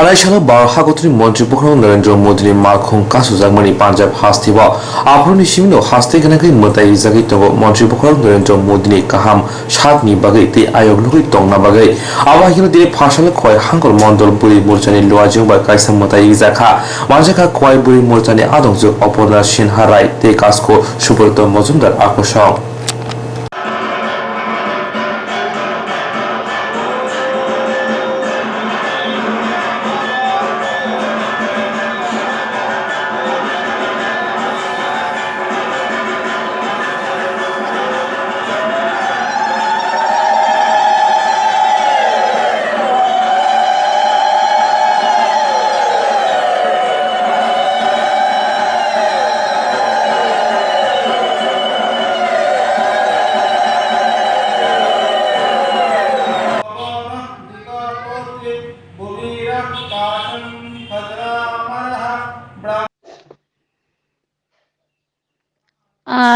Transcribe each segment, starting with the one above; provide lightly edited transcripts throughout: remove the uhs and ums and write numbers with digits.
하나이샤는 마하고트리 মন্ত্রিপক্ষক Narendra মোদীनि মালখং কাসুজাকমানি Punjab হাস্তিব আফরনি Cimino হাস্তে গনাকৈ মতাই জাগি তঙ্গ মন্ত্রিপক্ষক নরেন্দ্র মোদীनि কাহাম সাতনি বাগৈ তে আয়োগ লগৈ তংনা বাগৈ আবাহিনো দিনে ফাসালে খয় হাঙ্গল মন্ডল বুড়ি মোর্চানি লোয়াজং বা কাইসা মতাই জাখা মানজাকা খয় বুড়ি মোর্চানি আদংজ অপর্ণা সিনহা রায় তে কাসকো সুব্রত মজুমদার আকর্ষণ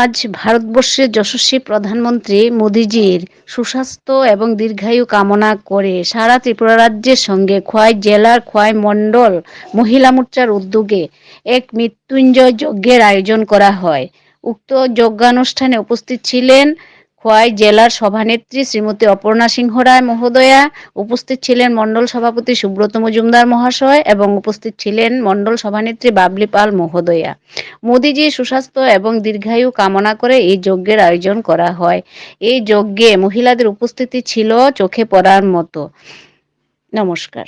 আজ ভারতবর্ষের যশস্বী প্রধানমন্ত্রী মোদিজির সুস্বাস্থ্য এবং দীর্ঘায়ু কামনা করে সারা ত্রিপুরা রাজ্যের সঙ্গে খোয়াই জেলার খোয়াই মণ্ডল মহিলা মোর্চার উদ্যোগে এক মৃত্যুঞ্জয় যজ্ঞের আয়োজন করা হয়। উক্ত যজ্ঞানুষ্ঠানে উপস্থিত ছিলেন খোয়াই জেলার সভানেত্রী শ্রীমতী অপর্ণা সিংহ রায় মহোদয়া, উপস্থিত ছিলেন মণ্ডল সভাপতি সুব্রত মজুমদার মহাশয় এবং উপস্থিত ছিলেন মণ্ডল সভানেত্রী বাবলি পাল মহোদয়া। মোদিজির সুস্বাস্থ্য এবং দীর্ঘায়ু কামনা করে এই যজ্ঞের আয়োজন করা হয়। এই যজ্ঞে মহিলাদের উপস্থিতি ছিল চোখে পড়ার মতো। নমস্কার।